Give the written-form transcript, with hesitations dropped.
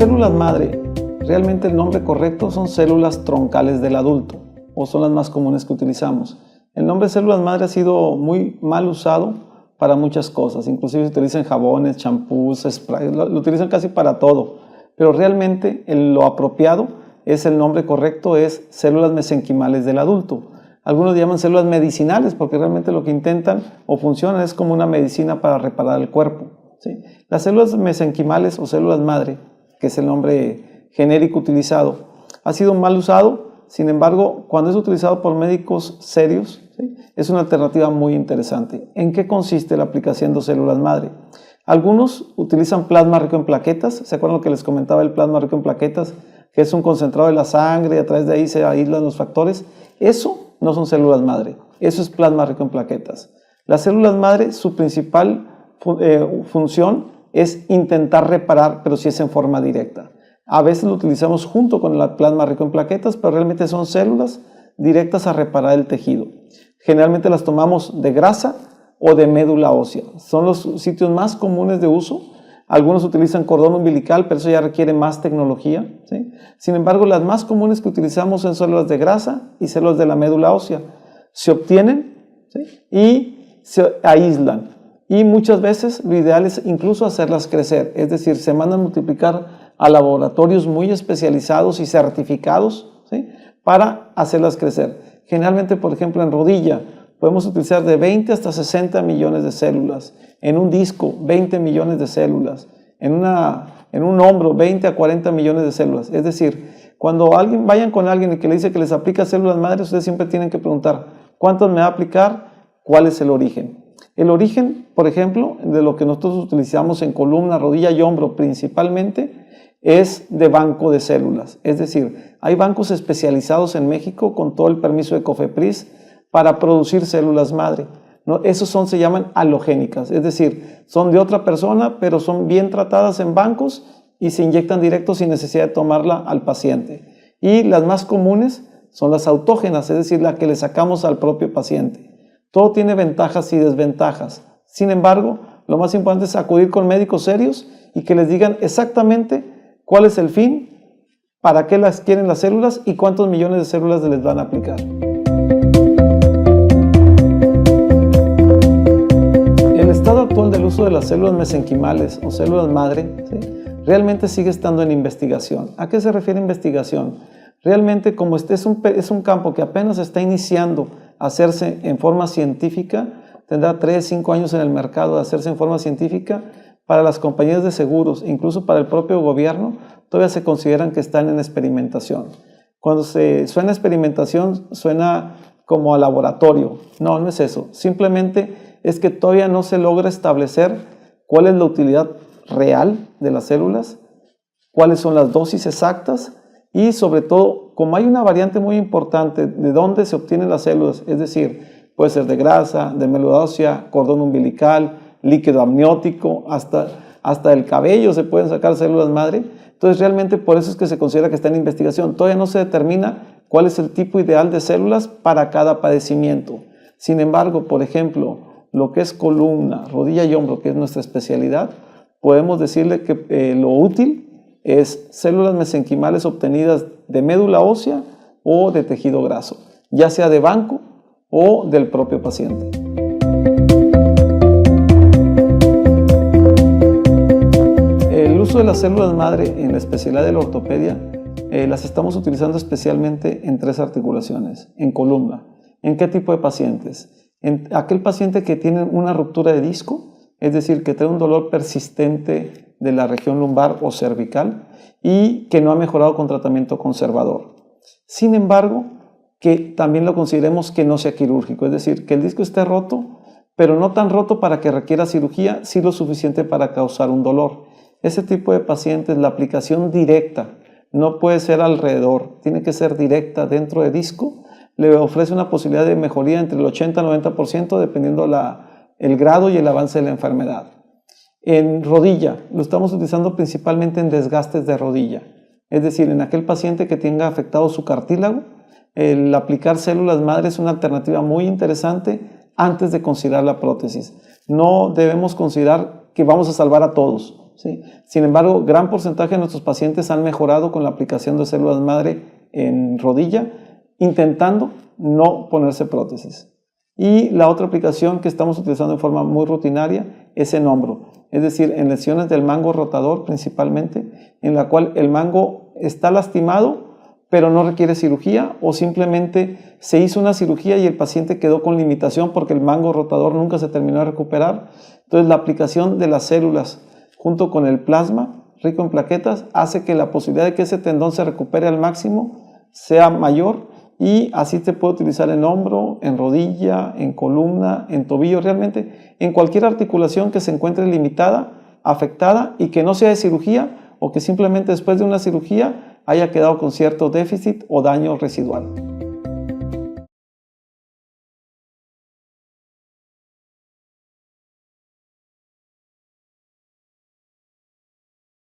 células madre, realmente el nombre correcto son células troncales del adulto, o son las más comunes que utilizamos. El nombre células madre ha sido muy mal usado para muchas cosas, inclusive se utilizan jabones, champús, spray, lo utilizan casi para todo, pero realmente lo apropiado es el nombre correcto, es células mesenquimales del adulto. Algunos llaman células medicinales porque realmente lo que intentan o funcionan es como una medicina para reparar el cuerpo, ¿sí? Las células mesenquimales o células madre, que es el nombre genérico utilizado, ha sido mal usado. Sin embargo, cuando es utilizado por médicos serios, ¿sí?, es una alternativa muy interesante. ¿En qué consiste la aplicación de células madre? Algunos utilizan plasma rico en plaquetas. ¿Se acuerdan lo que les comentaba el plasma rico en plaquetas? Que es un concentrado de la sangre y a través de ahí se aíslan los factores. Eso no son células madre, eso es plasma rico en plaquetas. Las células madre, su principal función es intentar reparar, pero si es en forma directa. A veces lo utilizamos junto con el plasma rico en plaquetas, pero realmente son células directas a reparar el tejido. Generalmente las tomamos de grasa o de médula ósea. Son los sitios más comunes de uso. Algunos utilizan cordón umbilical, pero eso ya requiere más tecnología, ¿sí? Sin embargo, las más comunes que utilizamos son células de grasa y células de la médula ósea. Se obtienen, ¿sí?, y se aíslan. Y muchas veces lo ideal es incluso hacerlas crecer, es decir, se mandan a multiplicar a laboratorios muy especializados y certificados, ¿sí?, para hacerlas crecer. Generalmente, por ejemplo, en rodilla podemos utilizar de 20 hasta 60 millones de células, en un disco 20 millones de células, en un hombro 20 a 40 millones de células. Es decir, cuando vayan con alguien y que le dice que les aplica células madres, ustedes siempre tienen que preguntar, ¿cuántas me va a aplicar? ¿Cuál es el origen? El origen, por ejemplo, de lo que nosotros utilizamos en columna, rodilla y hombro principalmente, es de banco de células. Es decir, hay bancos especializados en México con todo el permiso de COFEPRIS para producir células madre, ¿no? Esos se llaman halogénicas, es decir, son de otra persona, pero son bien tratadas en bancos y se inyectan directo sin necesidad de tomarla al paciente. Y las más comunes son las autógenas, es decir, la que le sacamos al propio paciente. Todo tiene ventajas y desventajas. Sin embargo, lo más importante es acudir con médicos serios y que les digan exactamente cuál es el fin, para qué las quieren las células y cuántos millones de células les van a aplicar. El estado actual del uso de las células mesenquimales o células madre, ¿sí?, realmente sigue estando en investigación. ¿A qué se refiere investigación? Realmente, como este es un campo que apenas está iniciando a hacerse en forma científica, tendrá 3, 5 años en el mercado de hacerse en forma científica. Para las compañías de seguros, incluso para el propio gobierno, todavía se consideran que están en experimentación. Cuando se suena experimentación, suena como a laboratorio. No, no es eso. Simplemente es que todavía no se logra establecer cuál es la utilidad real de las células, cuáles son las dosis exactas y sobre todo, como hay una variante muy importante de dónde se obtienen las células, es decir, puede ser de grasa, de médula ósea, cordón umbilical, líquido amniótico, hasta del cabello se pueden sacar células madre. Entonces realmente por eso es que se considera que está en investigación. Todavía no se determina cuál es el tipo ideal de células para cada padecimiento. Sin embargo, por ejemplo, lo que es columna, rodilla y hombro, que es nuestra especialidad, podemos decirle que lo útil es células mesenquimales obtenidas de médula ósea o de tejido graso, ya sea de banco o del propio paciente. El uso de las células madre en la especialidad de la ortopedia las estamos utilizando especialmente en 3 articulaciones, en columna. ¿En qué tipo de pacientes? En aquel paciente que tiene una ruptura de disco, es decir, que trae un dolor persistente de la región lumbar o cervical y que no ha mejorado con tratamiento conservador. Sin embargo, que también lo consideremos que no sea quirúrgico, es decir, que el disco esté roto, pero no tan roto para que requiera cirugía, sí lo suficiente para causar un dolor. Ese tipo de pacientes, la aplicación directa no puede ser alrededor, tiene que ser directa dentro de disco, le ofrece una posibilidad de mejoría entre el 80 y el 90% dependiendo el grado y el avance de la enfermedad. En rodilla, lo estamos utilizando principalmente en desgastes de rodilla, es decir, en aquel paciente que tenga afectado su cartílago, el aplicar células madre es una alternativa muy interesante antes de considerar la prótesis. No debemos considerar que vamos a salvar a todos. ¿sí? Sin embargo, gran porcentaje de nuestros pacientes han mejorado con la aplicación de células madre en rodilla, intentando no ponerse prótesis. Y la otra aplicación que estamos utilizando de forma muy rutinaria es en hombro, es decir, en lesiones del mango rotador principalmente, en la cual el mango está lastimado, pero no requiere cirugía, o simplemente se hizo una cirugía y el paciente quedó con limitación porque el mango rotador nunca se terminó de recuperar. Entonces la aplicación de las células junto con el plasma rico en plaquetas hace que la posibilidad de que ese tendón se recupere al máximo sea mayor, y así se puede utilizar en hombro, en rodilla, en columna, en tobillo, realmente en cualquier articulación que se encuentre limitada, afectada y que no sea de cirugía, o que simplemente después de una cirugía haya quedado con cierto déficit o daño residual.